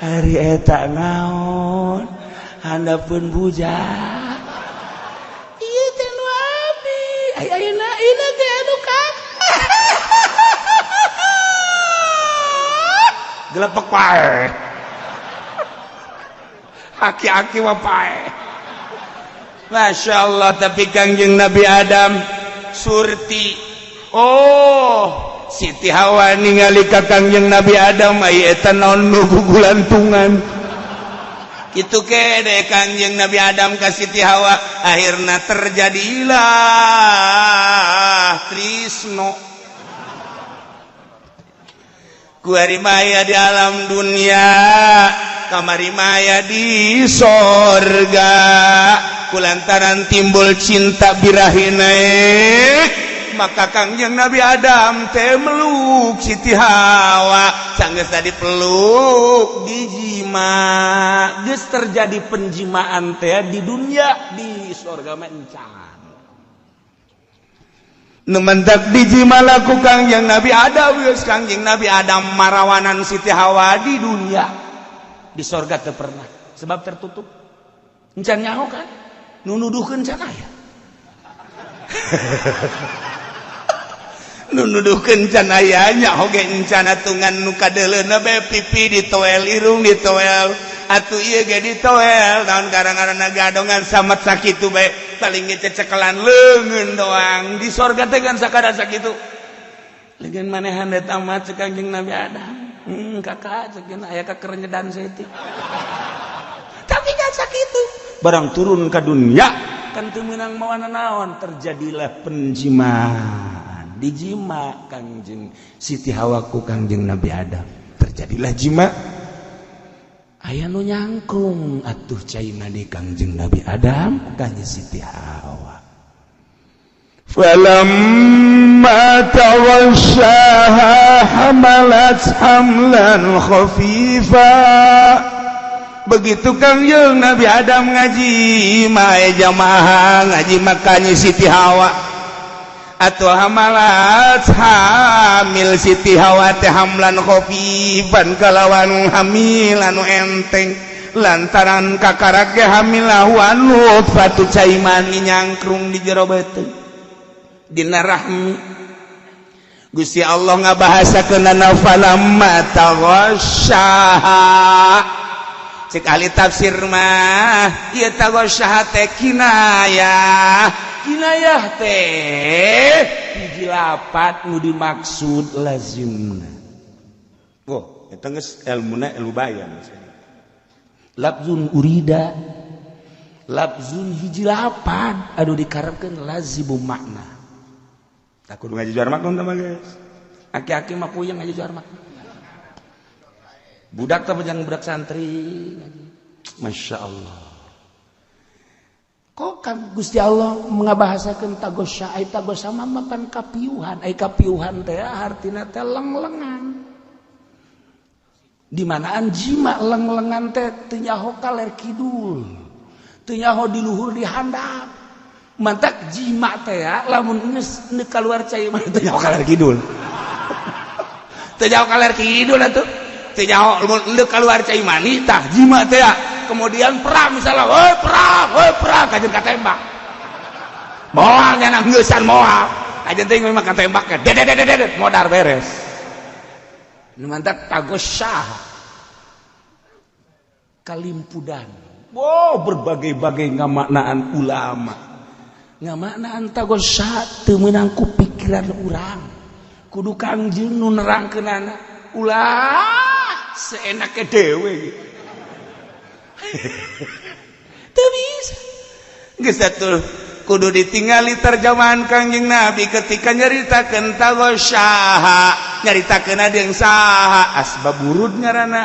Hari eta naon handapeun bujang. Ieu teh nu abdi. Ayeuna teh anu kakak. Gelepek pae. Aki-aki mah pae. Masya Allah. Tapi Kangjeng Nabi Adam surti. Oh, Siti Hawa ningali ka Kangjeng Nabi Adam aya eta naon nu gugulantungan. Kitu kede Kangjeng Nabi Adam ka Siti Hawa, akhirna terjadilah trisno. Kuari maya di alam dunia, kamari maya di sorga. Kulantaran timbul cinta birahina, maka Kangjeng Nabi Adam teh meluk Siti Hawa. Sanggeus tadi peluk dijima, geus terjadi penjimaan teh di dunia, di sorga mah encan. Nu mentak dijima laku Kangjeng Nabi Adam, geus Kangjeng Nabi Adam marawanan Siti Hawa di dunia. Di sorga teu pernah, sebab tertutup. Encan nyaho kan? Nu nuduhkeun can aya. Nu nuduhkeun can aya nya oge encan atungan nu kadeuleuna be pipi ditoel, irung ditoel, atuh ieu ge ditoel, naon garang-garana gadongan samet sakitu bae, paling ge cecekelan leungeun doang. Di sorga teh kan sakada sakitu. Leungeun manehan da tamat cek Kangjeng Nabi Adam. Kakak cekeun aya kakerenyedan seutik. Tapi kan sakitu. Barang turun ke dunia kan teu meunang mawana naon, terjadilah penjimaan. Dijima Kangjeng Siti Hawa ku Kangjeng Nabi Adam, terjadilah jima. Aya nu nyangkung atuh caina di Kangjeng Nabi Adam ka Siti Hawa. Falamma taghashaha hamalat hamlan khafifa. Begitu Kangjeng Nabi Adam ngaji mae jamaah ngaji makanya Siti Hawa atau hamalat hamil Siti Hawa teh hamlan khafifan kalawan hamil anu enteng lantaran kakarak ge hamil anu fatu cai mani nyangkrung di jero beuteung dina rahmi. Gusti Allah ngabahasakeun falamma taghasyaha. Cek ahli tafsir mah ieu taghasyaha teh kinayah teh hiji lapat nu dimaksud lazimna. Oh, eta geus ilmuna ilmu bayan. Lafzun urida, lafzun hiji lapat anu dikarepkeun lazimu makna. Tak kudu ngaji juar makna mah guys. Aki-aki mah puyeng ngaji juar makna. Budak tapi jangan budak santri. Masya Allah. Kok kan Gusti Allah mengabahasakeun tagosya, ai tagosya mah pan kapiuhan, ai kapiuhan teh artina teh leng-lengan. Di manaan jima leng-lengan teh teu nyaho kaler kidul. Teu nyaho di luhur di handap. Mantak jima teh lamun geus kaluar cai mah teu nyaho kaler kidul. Teu nyaho kaler kidul atuh. Tanya lu keluar cai mani tah jima teh kemudian perang misalnya woi perang kajen katembak moal nya geussan moal aja teh makan tembak dedet modar beres nu mantap tagosyah kalimpudan berbagai-bagai ngamaknaan ulama ngamaknaan tagosyah teu meunang ku pikiran urang kudu Kangjeng nu nerangkeunana ulah seenake dewe teu bisa geus atuh kudu ditinggali terjemahan Kangjeng Nabi ketika nyaritakeun tagosyah nyaritakeun adeung saha asbab wurud ngaranna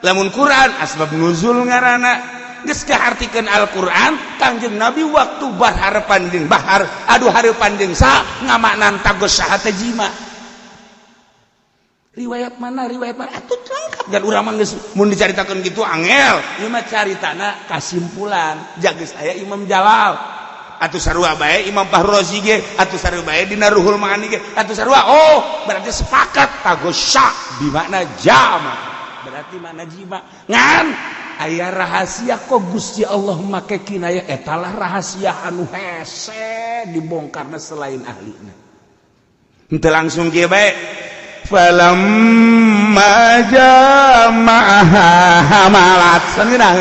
lamun Quran asbab nuzul ngaranna geus kahartikeun Al-Qur'an Kangjeng Nabi waktu bahar panjang bahar aduh hareupan jeung sa ngamaknan tagosyah teh jima riwayat mana atuh lengkap dan urang mah geus mun dicaritakeun kitu angel ieu mah caritana kasimpulan jageus aya Imam Jalal atuh sarua bae Imam Fahrozi ge atuh sarua bae dina Ruhul Maani ge atuh sarua berarti sepakat tagosyah di makna jama berarti makna jima ngan aya rahasia kok Gusti Allah make kinaya etalah rahasia anu hese dibongkarna selain ahlina henteu langsung kieu bae falamma jama'aha hamalat sangeunah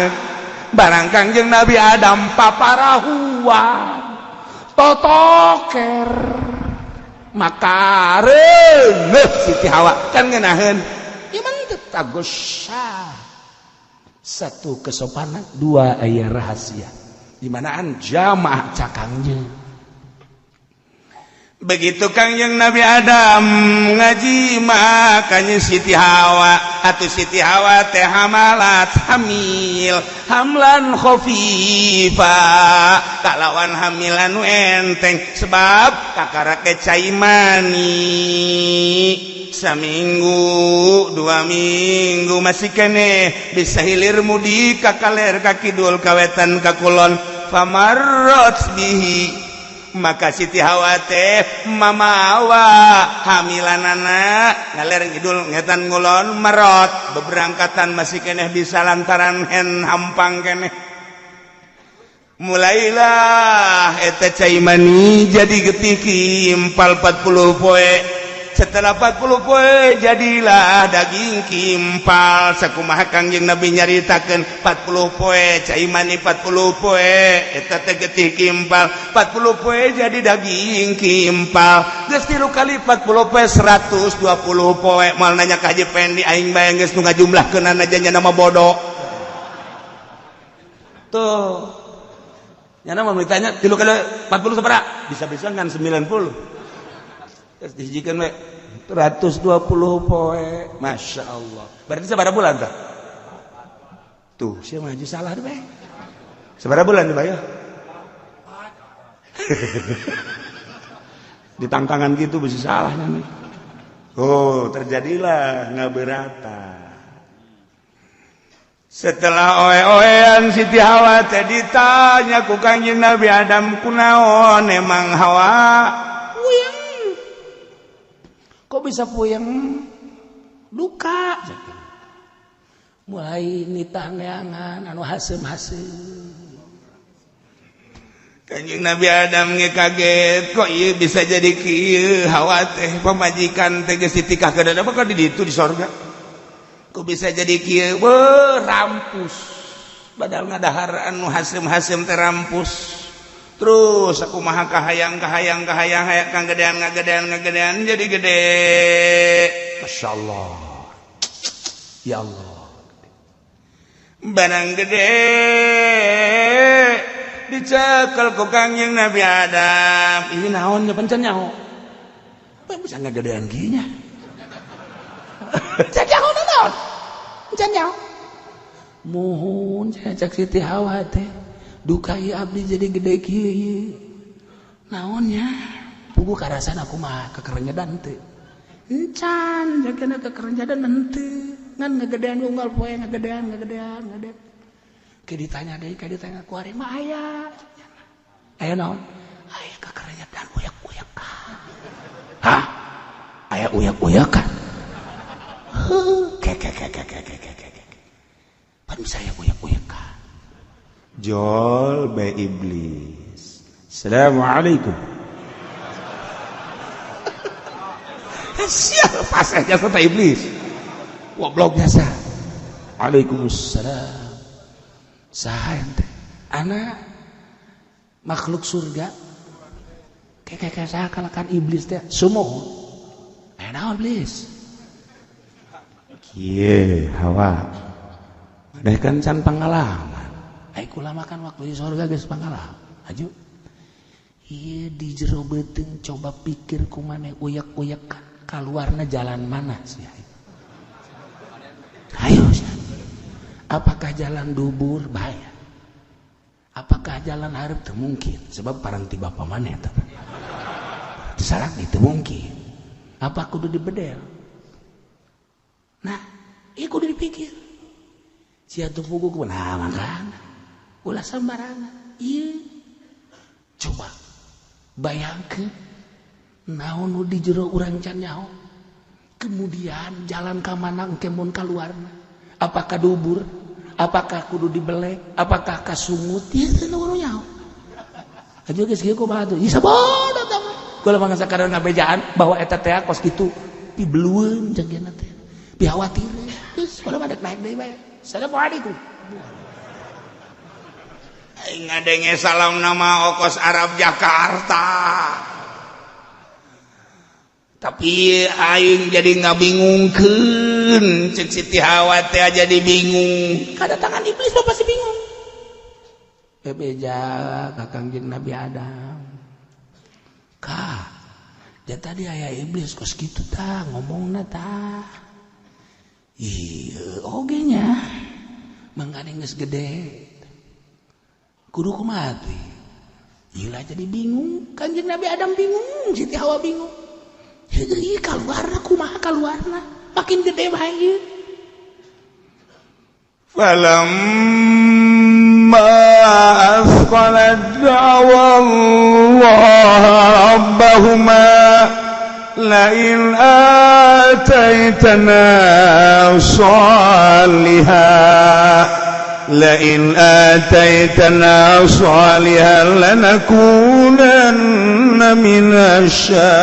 barang Kangjeng Nabi Adam paparahuan totoker makareun Siti Hawa kan ngeunaheun ieu mah teu tagosyah satu kesopanan dua aya rahasia di manaan jamaah ca Kangjeng begitu Kangjeng Nabi Adam ngaji makanya Siti Hawa atuh Siti Hawa teh hamalat hamil hamlan khafifa kalawan hamilan enteng sebab kakarake cai mani saminggu 2 minggu masih kene bisa hilir mudi ka kaler ka kidul kawetan ka kulon famarrat bihi maka Siti Hawa teh mamawa hamilanana ngaler ngidul ngetan ngulon marot beberangkatan masih keneh bisa lantaran hen hampang keneh mulailah eta cai mani jadi getih kimpal 40 poe setelah 40 poe jadilah daging kimpal sakumaha Kangjeng Nabi nyaritakeun 40 poe cai mani 40 poe eta teh getih kimpal 40 poe jadi daging kimpal geus 3 kali 40 poe 120 poe moal nanya ka Haji Pendi aing bae geus nu ngajumlahkeunana aja nama bodoh tuh nyana mau ditanya 3 kali 40 sabaraha bisa-bisa kan 90 terus dihijikan we 120 poe Masya Allah berarti sabaraha bulan tah tuh sia mah salah deh bae sabaraha bulan bae ya di tangtangan gitu bisa salahnya nih terjadilah ngaberatan setelah oe-oean Siti Hawa teh ditanya ku Kangjeng Nabi Adam kunaon emang Hawa kok bisa puyeng duka mulai nitah neangan anu hasem-hasem Kangjeng Nabi Adam ge kaget kok ieu bisa jadi kieu Hawa teh pamajikan teh geus ditikah ke dada bakal di ditu di sorga kok bisa jadi kieu rampus badal ngadahar anu hasem-hasem teh rampus terus aku maha kahayang hayang kang gedean jadi gede Masya Allah ya Allah barang gede dicekel ku Kangjeng Nabi Adam ini naonnya pancen nyaho apa bisa ngagedean ginya can nyaho naon can nyaho muhun cak Siti Hawa teh dukai abdi jadi gede kieu naonnya pugu karasan aku mah kekerenjedan teu encan jagana kekerenjedan henteu ngan ngagedean unggal poe ngagedean ke ditanya deui ka ditanya ku ari mah aya naon aya kekerenjedan uyak-uyakan hah aya uyak-uyakan ke pan saya uyak-uyakan Jol be iblis Assalamualaikum. Siapa pasnya kata iblis. Gobloknya sah. Waalaikumsalam. Saha ente? Anak makhluk surga. Kayak saha kalakan iblis teh. Sumoh. Naon iblis? Kieu Hawa. Ada kan can pengalaman. Ai kula makan waktu di surga geus pengalaman. Aju. Ieu di jero beuteung coba pikir kumaneh uyak-uyak keluarnya jalan mana sih? Ayo, apakah jalan dubur bahaya? Apakah jalan hareup teu mungkin? Sebab parang ti bapa maneh eta. Sarak itu mungkin. Apa kudu dibedel? Nah, ieu kudu dipikir. Sia teu pugu kumaha mangkana? Ulah sambarangan. Ieu coba bayangkeun naon nu di jero urang can nyaho. Kemudian jalan ka mana engke mun kaluarna? Apakah dubur? Apakah kudu dibelek? Apakah kasungut? Ieu teh nu nyaho. Aja geus kieu kumaha tuh? Ieu sabodo tah. Kula mangsa sakadar ngabejaan bahwa eta teh kos kitu pi beleueum jangeuna teh. Pi khawatir. Geus kula badek naik deui bae. Assalamualaikum. Aing ngadenge salam nama ongkos Arab Jakarta. Tapi aing jadi ngabingungkeun, cek Siti Hawa teh jadi bingung. Kedatangan iblis lo pasti bingung. Bebeja ka Kangjeng Nabi Adam. Ka, ja tadi aya iblis kos kitu tah ngomongna tah. Ieu oge nya. Mangane geus gede. Kudu kumaha teh? Ieu lah jadi bingung. Kangjeng Nabi Adam bingung, Siti Hawa bingung. Iya keluarna kumaha keluarna makin gede bae. Falamma asqalat da'wa Allah rabbahuma la in ataitana salihah لئن آتيتنا صالحا لنكونن من الشاكرين.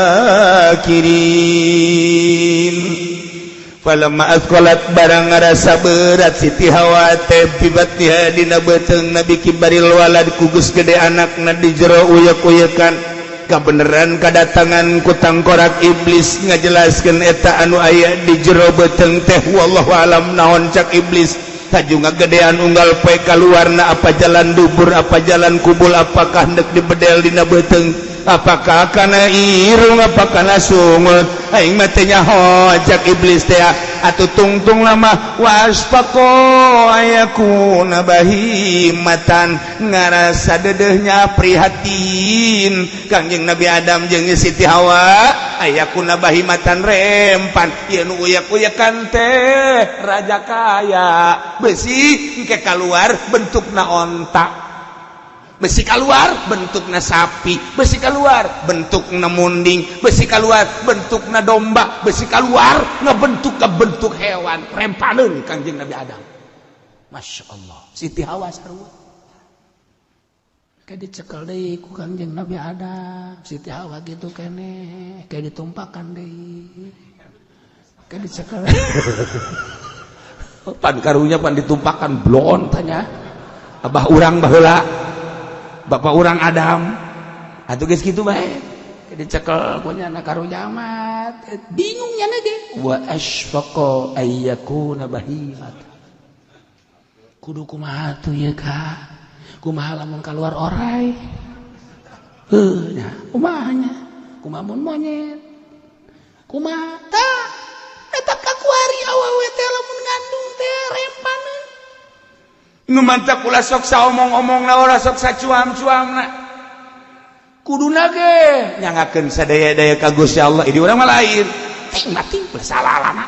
Falamma azqalat barang ngarasa berat Siti Hawa teh pibatiha dina beuteung Nabi kibaril walad kugus gede anakna di jero uyek-uyekan kabeneran kadatangan ku tangkorak iblis ngajelaskeun eta anu aya di jero beuteung teh wallahu alam naon cak iblis. Tajung ngagedean unggal poe kaluarna apa jalan dubur apa jalan kubul apakah hendak dibedel dina beuteung apakah kana irung apakah kana sungut aing mah teh nyaho jak iblis teh atuh tungtung lama wasfaqo ayakuna bahimatan ngarasa dedehnya prihatin Kangjeng Nabi Adam jeung Siti Hawa ayakuna bahimatan rempan ieu nu uyak-uyakan teh raja kaya besi engke keluar bentukna onta besi keluar bentukna sapi besi keluar bentukna munding besi keluar bentukna domba besi keluar ngabentuk ke bentuk hewan rempaneun Kangjeng Nabi Adam. Masya Allah Siti Hawa sarua kayak dicekel deui ku Kangjeng Nabi Adam. Siti Hawa gitu kene kayak ditumpakan deui kayak dicekel pan karunya pan ditumpakan blon tanya abah urang baheula bapak urang Adam atuh geus kitu bae dicekel punya anak karunya amat bingungnya ge wa asfaqa ayyakuna bahimat kudu kumaha tuh ye ka kumaha lamun keluar orai nya kumahanya kumaha mun monyet kumaha tah eta kakuari awewe teh lamun ngandung teh rempaneun nu mantap ulah sok saomong-omongna ulah sok sacuam-cuamna kuduna ge nyangakeun sadaya-daya ka Gusti Allah idi urang mah lain ting mati ulah salalana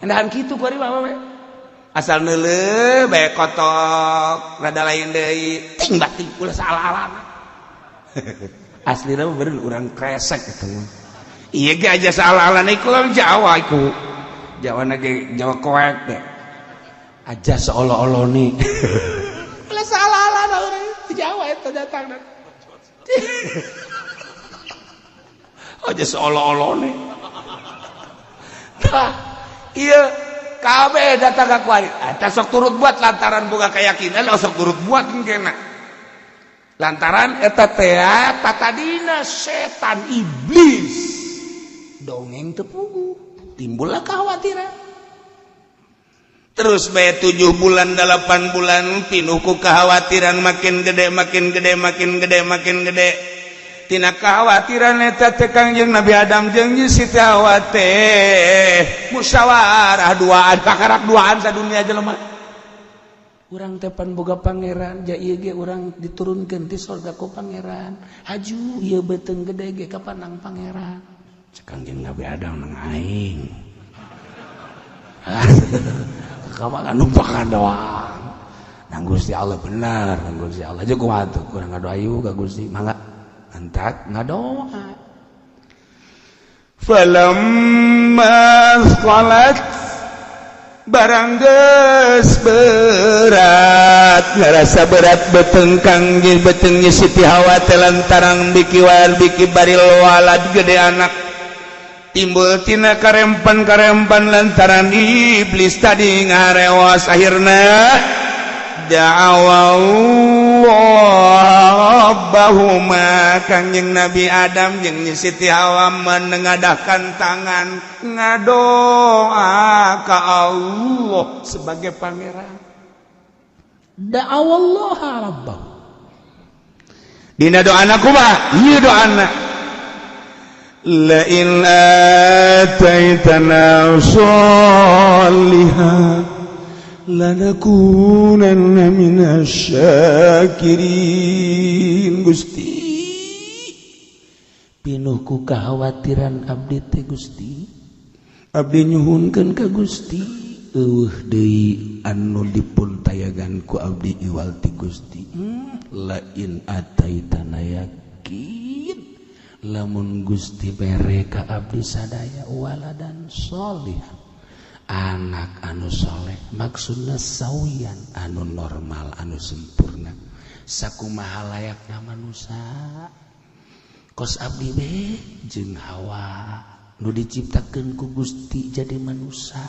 endahan kitu kuari mah we asal neuleuh bae kotok rada lain deui ting mati ulah salalana aslina mah bener urang kresek eta mah iya ge aja salalana iku Jawa iku Jawa ge Jawa koek deh aja seolah-olah nih lah salah-salah orang Jawa itu datang aja seolah-olah nih. Tah, iya kabeh datang ka kuari. Eta sok turut buat lantaran boga keyakinan sok turut buat engkena. Lantaran eta teh patadina setan iblis. Dongeng teu puguh, timbullah kekhawatiran. Terus bae 7 bulan 8 bulan pinuh ku kekhawatiran makin gede makin gede makin gede makin gede. Tina kekhawatiran eta teh Kangjeng Nabi Adam jeung Siti Hawa teh musyawarah duaan pakarak duaan sadunia jelema. Urang teh pan boga pangeran, ja ieu ge urang diturunkeun ti surga ku pangeran. Haju ieu beuteung gede ge ka panang pangeran. Cek Kangjeng Nabi Adam nang aing. Kamu numpak doang. Nang Gusti Allah benar, nang Gusti Allah aja kumaha tuh kurang ngadoa ayu ka Gusti mangga antak ngadoa. Falamma qalat barang geus berat ngarasa berat beuteung Kangjeng beuteung Siti Hawa teh lantaran biki baril walad gede anak timbul tina karempan lantaran iblis tadi ngarewas akhirna da'awallahumma Kangjeng Nabi Adam jeung Siti Hawa menengadahkan tangan ngadoa ka Allah sebagai pangeran. Da'awallaha rabbahu. Dina doana kumaha? Ieu doana la in ataitana sholihan lanakunanna minasyakirin. Gusti pinuh ku kakhawatiran abdi teh Gusti, abdi nyuhunkeun ka Gusti eueuh deui anu dipun tayagan ku abdi iwal ti Gusti. La in ataitana yakin lamun Gusti bere ka abdi sadaya waladan sholihan anak anu soleh, maksudna sawian anu normal anu sempurna sakumaha layakna manusia. Kos abdi be jeung Hawa nu diciptakeun ku Gusti jadi manusia.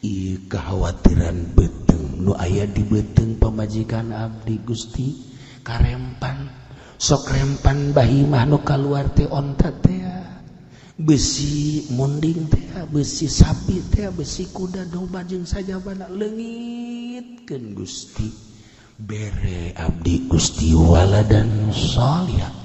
Ieu kekhawatiran beuteung nu aya di beuteung pamajikan abdi Gusti karempan sok rempan bahimah nu kaluar teh onta teh besi munding teh besi sapi teh besi kuda domba jeung sajabana leungitkeun Gusti bere abdi Gusti waladan sholihan.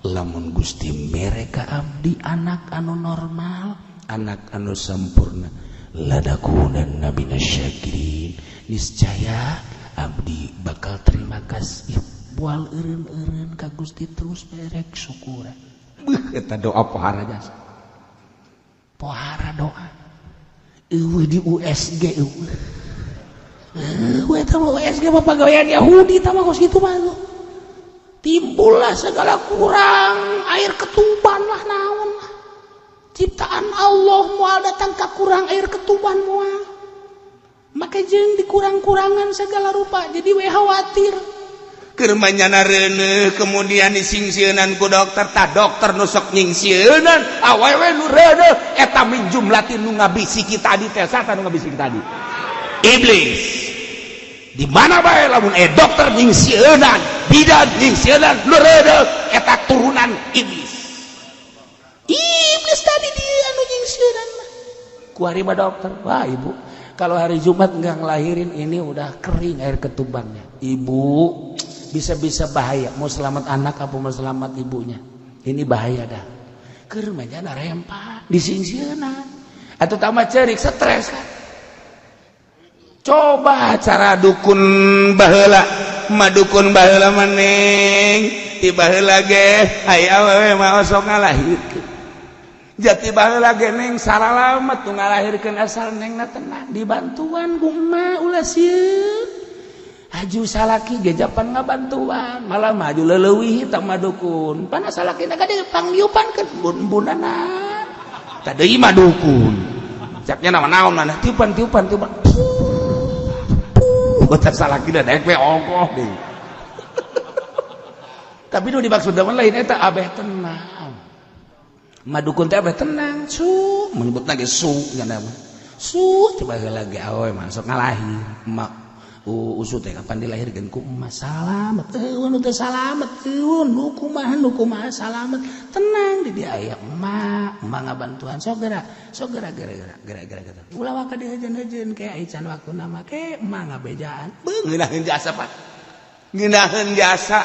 Lamun Gusti mere ka abdi anak anu normal anak anu sempurna ladakunanna minasyakirin niscaya abdi bakal terima kasih moal eureun-eureun ka Gusti terus berek syukuran. Eta doa pohara jasa. Pohara doa. Eueuh di USG eueuh. Eta mah USG mah pagawean Yahudi tah mah kos kitu mah. Timbullah segala kurang air ketuban lah naon lah. Ciptaan Allah moal datang ka kurang air ketuban moal. Maka jeung dikurang-kurangan segala rupa jadi we khawatir. Keur manyana reuneuh kemudian disingsieunnan ku dokter tah dokter nu sok nyingsieunan awewe nu reuneuh eta min jumlatin nu ngabisiki tadi teh sata nu ngabisiki tadi iblis. Di mana bae lamun dokter nyingsieunan bidan nyingsieunan nu reuneuh eta turunan iblis. Iblis tadi dia anu nyingsieunan mah ku ari mah dokter. Wah ibu kalau hari Jumat enggak ngelahirin ini udah kering air ketubannya. Ibu bisa-bisa bahaya mau selamat anak apa mau selamat ibunya ini bahaya dah. Keur manyana rempa disingsieunna atuh tambah ceurik stres kan. Coba cara dukun baheula madukun baheula maneng ti baheula ge ai awewe mah osok ngalahirkeun jati baheula ge neng saralamet tu ngalahirkeun asal nengna tenang dibantuan kumaha ulah sieun. Haju salaki gejapan ngabantuan malah maju leleuwih tah madukun pana salaki na gade pangliupankeun bun-bunana tah deui mah dukun capnya naon mana tiupan tah salaki da daek we ogoh deui tapi nu dimaksud lain eta abeh tenang madukun teh abeh tenang menyebut lagi nya coba lagi awe masuk ngalahir mak usut teh kapan dilahirkeun ku emak salamet eueun teh salamet eueun nu kumaha salamet tenang di dia aya emak ngabantuan sok geura ulah waka dihejeun-hejeun ke ai can waktu nama ke emak ngabejaan ngeunaheun jasa Pak ngeunaheun jasa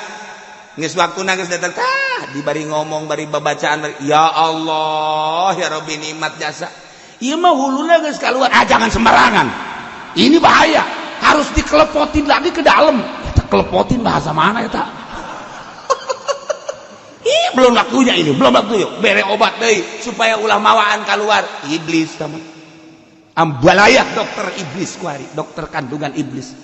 geus waktuna geus datang dibari ngomong bari babacaan ya Allah ya Rabbi nikmat jasa ieu mah huluna geus kaluar jangan sembarangan ini bahaya harus dikelepotin lagi ke dalam. Kita kelepotin bahasa mana ya tak? Belum waktunya ini, belum waktunya. Bere obat deh supaya ulah mawaan keluar. Iblis sama. Ambalayak dokter iblis kuari, dokter kandungan iblis.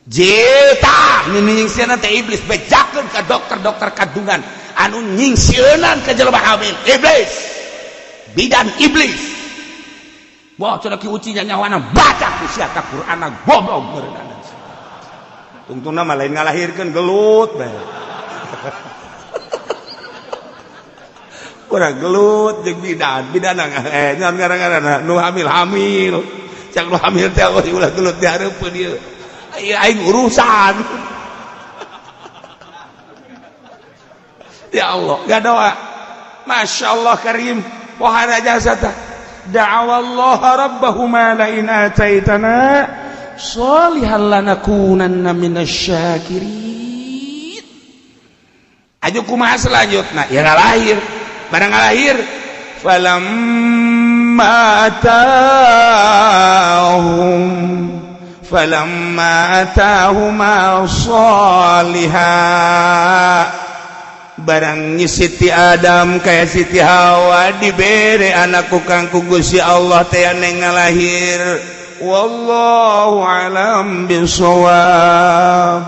Jeta nyingsieunan teh iblis bejakeun ka dokter kandungan anu nyingsieunan ka jelema hamil. Iblis. Bidan iblis. Wah, cenah ki uci nyawana baca ku sia ka Qur'an goblok beureunan. Tungtungna mah lain ngalahirkeun gelut bae. Urang gelut jeung bidana ngan ngaranna nu hamil. Cak nu hamil teh ulah gelut di hareupeun ieu. Aing urusan. Ya Allah, gadoa. Masyaallah karim. Wahana jasa tah. Da'awallaha rabbahuma la in ataitana sholihan lanakunanna minasyakirin. Aja kumaha selanjutna ya ngalahir barang ngalahir falamma atahuma sholihan barang Siti Adam kayak Siti Hawa dibere anak kang ku Gusti Allah teh anu ngalahir wallahu alam bisawab.